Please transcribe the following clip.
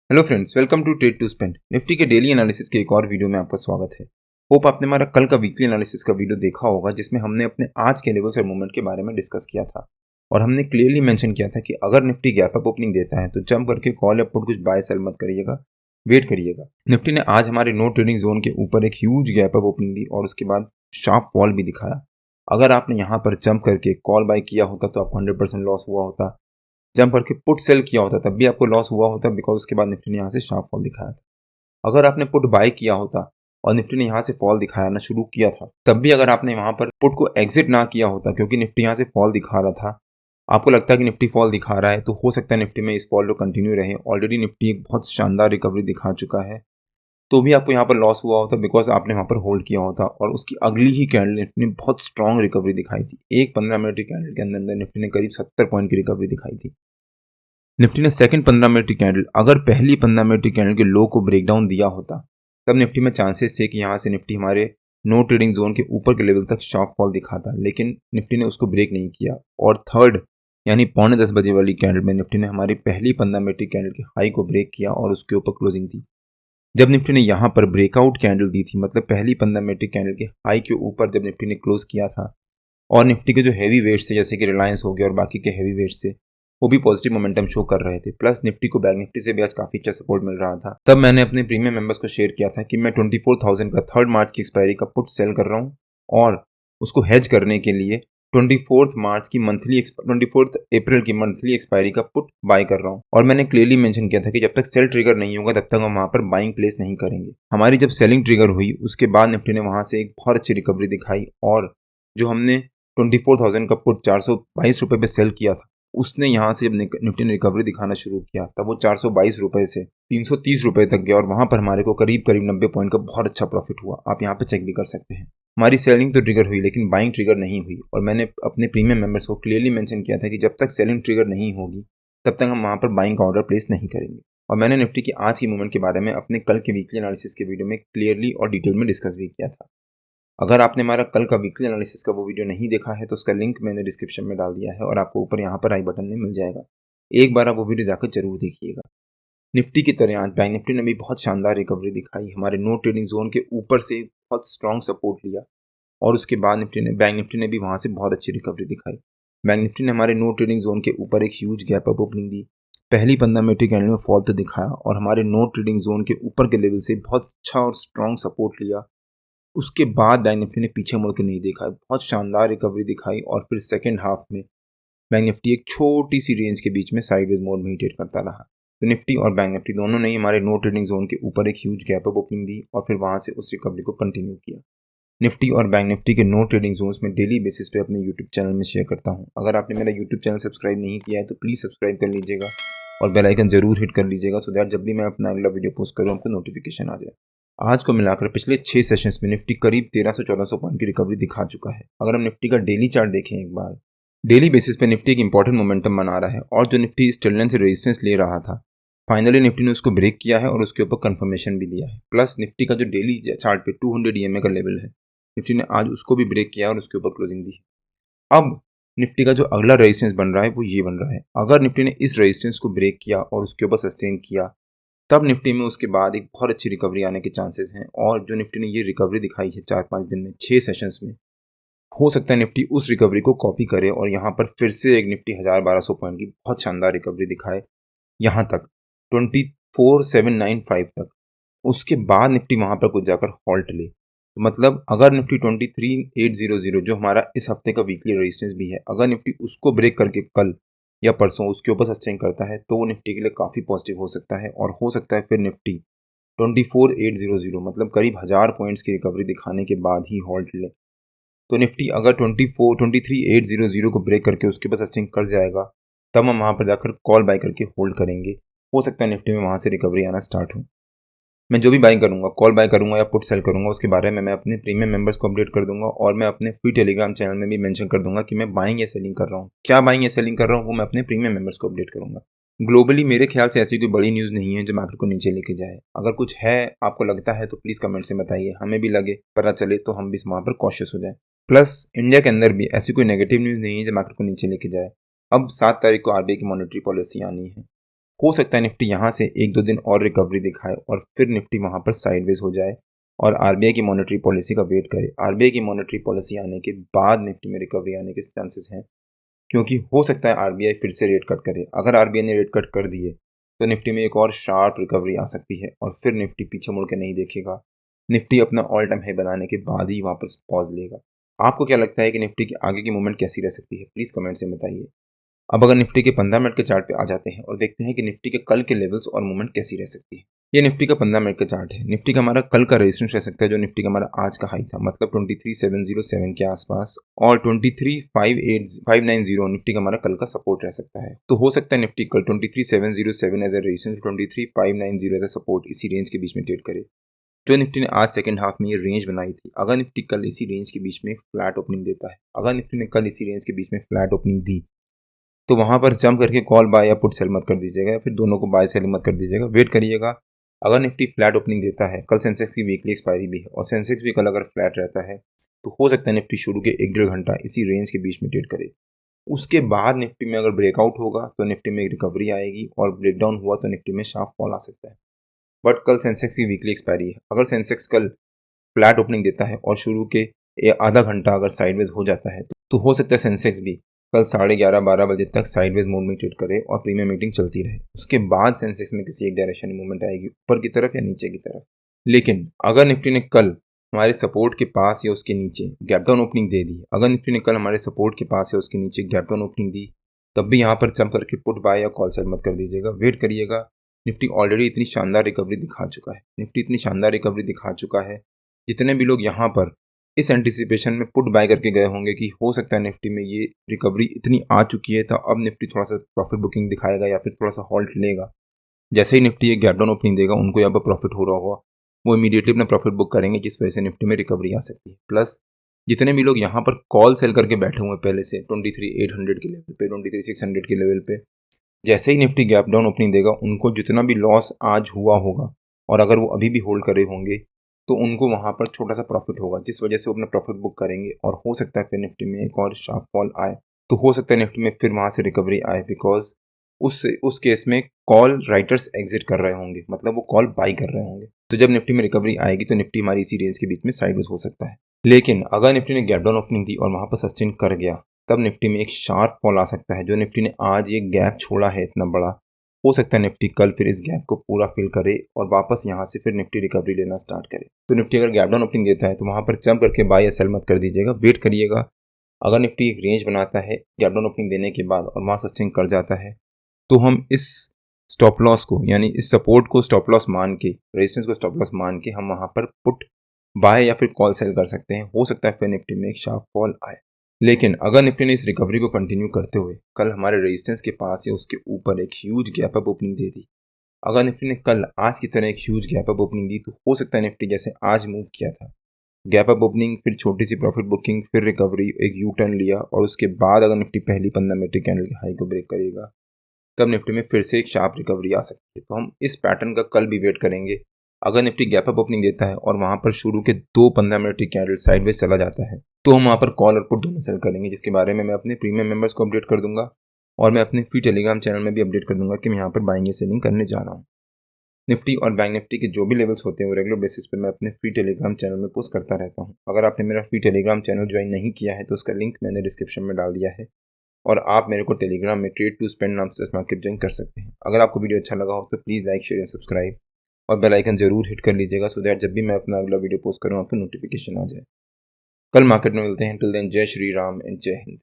Hello friends, welcome to trade to spend. Nifty के daily analysis के एक और वीडियो में आपका स्वागत है। होप आपने हमारा कल का वीकली एनालिसिस का वीडियो देखा होगा, जिसमें हमने अपने आज के लेवल्स और मूवमेंट के बारे में डिस्कस किया था और हमने क्लियरली मेंशन किया था कि अगर निफ्टी गैप अप ओपनिंग देता है तो जंप करके कॉल या पुट कुछ बाय सेल मत करिएगा, वेट करिएगा। निफ्टी ने आज हमारे नो ट्रेडिंग जोन के ऊपर एक ह्यूज गैप अप ओपनिंग दी और उसके बाद शार्प फॉल भी दिखाया। अगर आपने यहाँ पर जंप करके कॉल बाय किया होता तो आपको 100% लॉस हुआ होता। जंप करके पुट सेल किया होता तब भी आपको लॉस हुआ होता, बिकॉज उसके बाद निफ्टी ने यहाँ से शार्प फॉल दिखाया था। अगर आपने पुट बाय किया होता और निफ्टी ने यहाँ से फॉल दिखाया ना शुरू किया था, तब भी अगर आपने वहां पर पुट को एग्जिट ना किया होता, क्योंकि निफ्टी यहाँ से फॉल दिखा रहा था, आपको लगता है कि निफ्टी फॉल दिखा रहा है तो हो सकता है निफ्टी में इस फॉल को कंटिन्यू रहे। ऑलरेडी निफ्टी एक बहुत शानदार रिकवरी दिखा चुका है, तो भी आपको यहाँ पर लॉस हुआ होता बिकॉज आपने वहां पर होल्ड किया होता और उसकी अगली ही कैंडल निफ्टी ने बहुत स्ट्रॉन्ग रिकवरी दिखाई थी। एक 15 मिनट की कैंडल के अंदर निफ्टी ने करीब 70 पॉइंट की रिकवरी दिखाई थी। निफ्टी ने सेकंड 15 मिनट की कैंडल, अगर पहली 15 मिनट की कैंडल के लो को ब्रेक डाउन दिया होता तब निफ्टी में चांसेस थे कि यहाँ से निफ्टी हमारे नो ट्रेडिंग जोन के ऊपर के लेवल तक शॉर्ट फॉल दिखाता, लेकिन निफ्टी ने उसको ब्रेक नहीं किया और थर्ड यानी 9:45 बजे वाली कैंडल में निफ्टी ने हमारी पहली 15 मिनट की कैंडल के हाई को ब्रेक किया और उसके ऊपर क्लोजिंग दी। जब निफ्टी ने यहाँ पर ब्रेकआउट कैंडल दी थी, मतलब पहली 15 मिनट की कैंडल के हाई के ऊपर जब निफ्टी ने क्लोज किया था और निफ्टी के जो हैवी वेट्स थे जैसे कि रिलायंस हो गया और बाकी के हैवी वेट्स थे वो भी पॉजिटिव मोमेंटम शो कर रहे थे, प्लस निफ्टी को बैंक निफ्टी से भी आज काफी अच्छा सपोर्ट मिल रहा था, तब मैंने अपने प्रीमियम मेंबर्स को शेयर किया था कि मैं 24,000 का 3 मार्च की एक्सपायरी का पुट सेल कर रहा हूँ और उसको हेज करने के लिए 24 अप्रैल की मंथली एक्सपायरी का पुट बाय कर रहा हूँ। और मैंने क्लियरली मेंशन किया था कि जब तक सेल ट्रिगर नहीं होगा तब तक हम वहां पर बाइंग प्लेस नहीं करेंगे। हमारी जब सेलिंग ट्रिगर हुई उसके बाद निफ्टी ने वहां से एक बहुत अच्छी रिकवरी दिखाई और जो हमने 24,000 का पुट 422 रुपए पे सेल किया था, उसने यहाँ से जब निफ्टी ने रिकवरी दिखाना शुरू किया तब वो 422 रुपए से 330 रुपए तक गया और वहां पर हमारे को करीब 90 पॉइंट का बहुत अच्छा प्रॉफिट हुआ। आप यहाँ पे चेक भी कर सकते हैं। हमारी सेलिंग तो ट्रिगर हुई लेकिन बाइंग ट्रिगर नहीं हुई और मैंने अपने प्रीमियम मेंबर्स को क्लियरली मेंशन किया था कि जब तक सेलिंग ट्रिगर नहीं होगी तब तक हम वहां पर बाइंग का ऑर्डर प्लेस नहीं करेंगे। और मैंने निफ्टी की आज की मूवमेंट के बारे में अपने कल के वीकली एनालिसिस के वीडियो में क्लियरली और डिटेल में डिस्कस भी किया था। अगर आपने हमारा कल का वीकली एनालिसिस का वो वीडियो नहीं देखा है तो उसका लिंक मैंने डिस्क्रिप्शन में डाल दिया है और आपको ऊपर यहाँ पर आई बटन में मिल जाएगा। एक बार आप वो वीडियो जाकर जरूर देखिएगा। निफ्टी की तरह आज बैंक निफ्टी ने भी बहुत शानदार रिकवरी दिखाई, हमारे नो ट्रेडिंग जोन के ऊपर से बहुत स्ट्रॉन्ग सपोर्ट लिया और उसके बाद बैंक निफ्टी ने भी वहां से बहुत अच्छी रिकवरी दिखाई। बैंक निफ्टी ने हमारे नो ट्रेडिंग जोन के ऊपर एक ह्यूज गैप अप ओपनिंग दी, पहली 15 मिनट की कैंडल में फॉल तो दिखाया और हमारे नो ट्रेडिंग जोन के ऊपर के लेवल से बहुत अच्छा और स्ट्रॉन्ग सपोर्ट लिया। उसके बाद बैंक निफ्टी ने पीछे मुड़ के नहीं देखा, बहुत शानदार रिकवरी दिखाई और फिर सेकेंड हाफ में बैंक निफ्टी एक छोटी सी रेंज के बीच में साइडवेज मोड में ही ट्रेड करता रहा। तो निफ्टी और बैंक निफ्टी दोनों ने हमारे नो ट्रेडिंग जोन के ऊपर एक ह्यूज गैप अप ओपनिंग दी और फिर वहां से उस रिकवरी को कंटिन्यू किया। निफ्टी और बैंक निफ्टी के नो ट्रेडिंग जोन्स में डेली बेसिस पे अपने यूट्यूब चैनल में शेयर करता हूँ। अगर आपने मेरा यूट्यूब चैनल सब्सक्राइब नहीं किया है तो प्लीज़ सब्सक्राइब कर लीजिएगा और बेल आइकन जरूर हिट कर लीजिएगा सो दैट जब भी मैं अपना अगला वीडियो पोस्ट करूँ आपको नोटिफिकेशन आ जाए। आज को मिलाकर पिछले 6 सेशंस में निफ्टी करीब 1300-1400 पॉइंट की रिकवरी दिखा चुका है। अगर हम निफ्टी का डेली चार्ट देखें एक बार, डेली बेसिस पे निफ्टी एक इंपॉर्टेंट मोमेंटम बना रहा है और जो निफ्टी इस ट्रेंड लाइन से रेजिस्टेंस ले रहा था, फाइनली निफ्टी ने उसको ब्रेक किया है और उसके ऊपर कंफर्मेशन भी दिया है। प्लस निफ्टी का जो डेली चार्ट पे 200 EMA का लेवल है, निफ्टी ने आज उसको भी ब्रेक किया और उसके ऊपर क्लोजिंग दी है। अब निफ्टी का जो अगला रेजिस्टेंस बन रहा है वो ये बन रहा है, अगर निफ्टी ने इस रेजिस्टेंस को ब्रेक किया और उसके ऊपर सस्टेन किया तब निफ्टी में उसके बाद एक बहुत अच्छी रिकवरी आने के चांसेस हैं। और जो निफ्टी ने ये रिकवरी दिखाई है 4-5 दिन में 6 सेशंस में, हो सकता है निफ्टी उस रिकवरी को कॉपी करे और यहाँ पर फिर से एक निफ्टी 1000-1200 पॉइंट की बहुत शानदार रिकवरी दिखाए यहाँ तक 24,795 तक। उसके बाद निफ्टी वहां पर कुछ जाकर हॉल्ट ले, तो मतलब अगर निफ्टी 23,800 जो हमारा इस हफ्ते का वीकली रेजिस्टेंस भी है, अगर निफ्टी उसको ब्रेक करके कल या परसों उसके ऊपर सस्टेन करता है तो वो निफ्टी के लिए काफ़ी पॉजिटिव हो सकता है और हो सकता है फिर निफ्टी 24,800 मतलब करीब 1000 पॉइंट्स की रिकवरी दिखाने के बाद ही हॉल्ट ले। तो निफ्टी अगर 23,800 को ब्रेक करके उसके ऊपर सस्टेन कर जाएगा तब हम वहाँ पर जाकर कॉल बाय करके होल्ड करेंगे। हो सकता है निफ्टी में वहाँ से रिकवरी आना स्टार्ट हो। मैं जो भी बाय करूंगा, कॉल बाय करूंगा या पुट सेल करूंगा, उसके बारे में मैं अपने प्रीमियम मेंबर्स को अपडेट कर दूंगा और मैं अपने फ्री टेलीग्राम चैनल में भी मेंशन कर दूंगा कि मैं बाइंग या सेलिंग कर रहा हूँ। क्या बाइंग या सेलिंग कर रहा हूँ वो मैं अपने प्रीमियम मेंबर्स को अपडेट करूंगा। ग्लोबली मेरे ख्याल से ऐसी कोई बड़ी न्यूज़ नहीं है जो मार्केट को नीचे लेके जाए। अगर कुछ है आपको लगता है तो प्लीज़ कमेंट से बताइए, हमें भी लगे पता चले तो हम भी वहाँ पर कॉशियस हो जाए। प्लस इंडिया के अंदर भी ऐसी कोई नेगेटिव न्यूज़ नहीं है जो मार्केट को नीचे लेके जाए। अब 7 तारीख को RBI की मॉनेटरी पॉलिसी आनी है हो सकता है निफ्टी यहाँ से 1-2 दिन और रिकवरी दिखाए और फिर निफ्टी वहाँ पर साइडवेज हो जाए और आरबीआई की मॉनेटरी पॉलिसी का वेट करे। आरबीआई की मॉनेटरी पॉलिसी आने के बाद निफ्टी में रिकवरी आने के चांसेस हैं, क्योंकि हो सकता है आरबीआई फिर से रेट कट करे। अगर आरबीआई ने रेट कट कर दिए तो निफ्टी में एक और शार्प रिकवरी आ सकती है और फिर निफ्टी पीछे मुड़ के नहीं देखेगा। निफ्टी अपना ऑल टाइम हाई बनाने के बाद ही वापस पॉज लेगा। आपको क्या लगता है कि निफ्टी की आगे की मूवमेंट कैसी रह सकती है? प्लीज़ कमेंट से बताइए। अब अगर निफ्टी के 15 मिनट के चार्ट पे आ जाते हैं और देखते हैं कि निफ्टी के कल के लेवल्स और मूवमेंट कैसी रह सकती है। ये निफ्टी का 15 मिनट का चार्ट है। निफ्टी का हमारा कल का रेजिस्टेंस रह सकता है जो निफ्टी का हमारा आज का हाई था, मतलब 23707 के आसपास, और 23590 निफ्टी का हमारा कल का सपोर्ट रह सकता है। तो हो सकता है निफ्टी कल 23707 as a resistance, 23590 as a support, इसी रेंज के बीच में ट्रेड करे। जो निफ्टी ने आज सेकंड हाफ में ये रेंज बनाई थी, अगर निफ्टी कल इसी रेंज के बीच में फ्लैट ओपनिंग देता है, अगर निफ्टी ने कल इसी रेंज के बीच में फ्लैट ओपनिंग दी, तो वहां पर जंप करके कॉल बाय या पुट सेल मत कर दीजिएगा, या फिर दोनों को बाय सेल मत कर दीजिएगा, वेट करिएगा। अगर निफ्टी फ्लैट ओपनिंग देता है, कल सेंसेक्स की वीकली एक्सपायरी भी है और सेंसेक्स भी कल अगर फ्लैट रहता है, तो हो सकता है निफ्टी शुरू के 1-1.5 घंटा इसी रेंज के बीच में ट्रेड करे। उसके बाद निफ्टी में अगर ब्रेकआउट होगा तो निफ्टी में एक रिकवरी आएगी, और ब्रेकडाउन हुआ तो निफ्टी में शार्प फॉल आ सकता है। बट कल सेंसेक्स की वीकली एक्सपायरी है, अगर सेंसेक्स कल फ्लैट ओपनिंग देता है और शुरू के आधा घंटा अगर साइडवेज हो जाता है, तो हो सकता है सेंसेक्स भी कल 11:30-12 बजे तक साइडवेज मोड में ट्रेड करे और प्रीमियम मीटिंग चलती रहे। उसके बाद सेंसेक्स में किसी एक डायरेक्शन में मूवमेंट आएगी, ऊपर की तरफ या नीचे की तरफ। लेकिन अगर निफ्टी ने कल हमारे सपोर्ट के पास या उसके नीचे गैप डाउन ओपनिंग दे दी, अगर निफ्टी ने कल हमारे सपोर्ट के पास या उसके नीचे गैप डाउन ओपनिंग दी, तब भी यहाँ पर जंप करके पुट बाय या कॉल सेल मत कर दीजिएगा, वेट करिएगा। निफ्टी ऑलरेडी इतनी शानदार रिकवरी दिखा चुका है, निफ्टी इतनी शानदार रिकवरी दिखा चुका है, जितने भी लोग यहाँ पर इस एंटिसिपेशन में पुट बाय करके गए होंगे कि हो सकता है निफ्टी में ये रिकवरी इतनी आ चुकी है, तो अब निफ्टी थोड़ा सा प्रॉफिट बुकिंग दिखाएगा या फिर थोड़ा सा हॉल्ट लेगा। जैसे ही निफ्टी एक गैप डाउन ओपनिंग देगा, उनको यहाँ पर प्रॉफिट हो रहा होगा, वो इमीडिएटली अपना प्रॉफिट बुक करेंगे, जिस वजह से निफ्टी में रिकवरी आ सकती है। प्लस जितने भी लोग यहाँ पर कॉल सेल करके बैठे हुए पहले से 23,800 के लेवल पे, 23,600 के लेवल पे, जैसे ही निफ्टी गैप डाउन ओपनिंग देगा, उनको जितना भी लॉस आज हुआ होगा और अगर वो अभी भी होल्ड करे होंगे, तो उनको वहाँ पर छोटा सा प्रॉफिट होगा, जिस वजह से वो अपना प्रॉफिट बुक करेंगे और हो सकता है फिर निफ्टी में एक और शार्प फॉल आए। तो हो सकता है निफ्टी में फिर वहाँ से रिकवरी आए, बिकॉज उस केस में कॉल राइटर्स एग्जिट कर रहे होंगे, मतलब वो कॉल बाई कर रहे होंगे। तो जब निफ्टी में रिकवरी आएगी तो निफ्टी हमारी इसी रेंज के बीच में साइडवेज हो सकता है। लेकिन अगर निफ्टी ने गैप डाउन ओपनिंग दी और वहाँ पर सस्टेन कर गया, तब निफ्टी में एक शार्प फॉल आ सकता है। जो निफ्टी ने आज ये गैप छोड़ा है इतना बड़ा, हो सकता है निफ्टी कल फिर इस गैप को पूरा फिल करे और वापस यहाँ से फिर निफ्टी रिकवरी लेना स्टार्ट करे। तो निफ्टी अगर गैप डाउन ओपनिंग देता है तो वहाँ पर जंप करके बाय या सेल मत कर दीजिएगा, वेट करिएगा। अगर निफ्टी एक रेंज बनाता है गैप डाउन ओपनिंग देने के बाद और वहाँ सस्टेन कर जाता है, तो हम इस स्टॉप लॉस को, यानी इस सपोर्ट को स्टॉप लॉस मान के, रेजिस्टेंस को स्टॉप लॉस मान के हम वहाँ पर पुट बाय या फिर कॉल सेल कर सकते हैं। हो सकता है फिर निफ्टी में एक शार्प फॉल आए। लेकिन अगर निफ्टी ने इस रिकवरी को कंटिन्यू करते हुए कल हमारे रेजिस्टेंस के पास या उसके ऊपर एक ह्यूज गैप अप ओपनिंग दे दी, अगर निफ्टी ने कल आज की तरह एक ह्यूज गैप अप ओपनिंग दी, तो हो सकता है निफ्टी जैसे आज मूव किया था, गैप अप ओपनिंग, फिर छोटी सी प्रॉफिट बुकिंग, फिर रिकवरी, एक यू टर्न लिया, और उसके बाद अगर निफ्टी पहली 15 मिनट कैंडल के हाई को ब्रेक करेगा, तब निफ्टी में फिर से एक शार्प रिकवरी आ सकती है। तो हम इस पैटर्न का कल भी वेट करेंगे। अगर निफ्टी गैप अप ओपनिंग देता है और वहां पर शुरू के 2-15 मिनट की कैंडल साइडवेज चला जाता है, तो हम वहां पर कॉल और पुट दोनों सेल करेंगे, जिसके बारे में मैं अपने प्रीमियम मेंबर्स को अपडेट कर दूंगा और मैं अपने फ्री टेलीग्राम चैनल में भी अपडेट कर दूंगा कि मैं यहाँ पर बाइंग या सेलिंग करने जा रहा हूँ। निफ्टी और बैंक निफ्टी के जो भी लेवल्स होते हैं वो रेगुलर बेसिस पे मैं अपने फ्री टेलीग्राम चैनल में पोस्ट करता रहता हूँ। अगर आपने मेरा फ्री टेलीग्राम चैनल ज्वाइन नहीं किया है तो उसका लिंक मैंने डिस्क्रिप्शन में डाल दिया है, और आप मेरे को टेलीग्राम में ट्रेड टू स्पेंड नाम से मार्केट ज्वाइन कर सकते हैं। अगर आपको वीडियो अच्छा लगा हो तो प्लीज़ लाइक, शेयर या सब्सक्राइब और बेल आइकन जरूर हिट कर लीजिएगा, सो दैट जब भी मैं अपना अगला वीडियो पोस्ट करूँ आपको नोटिफिकेशन आ जाए। कल मार्केट में मिलते हैं। टिल देन जय श्री राम एंड जय हिंद।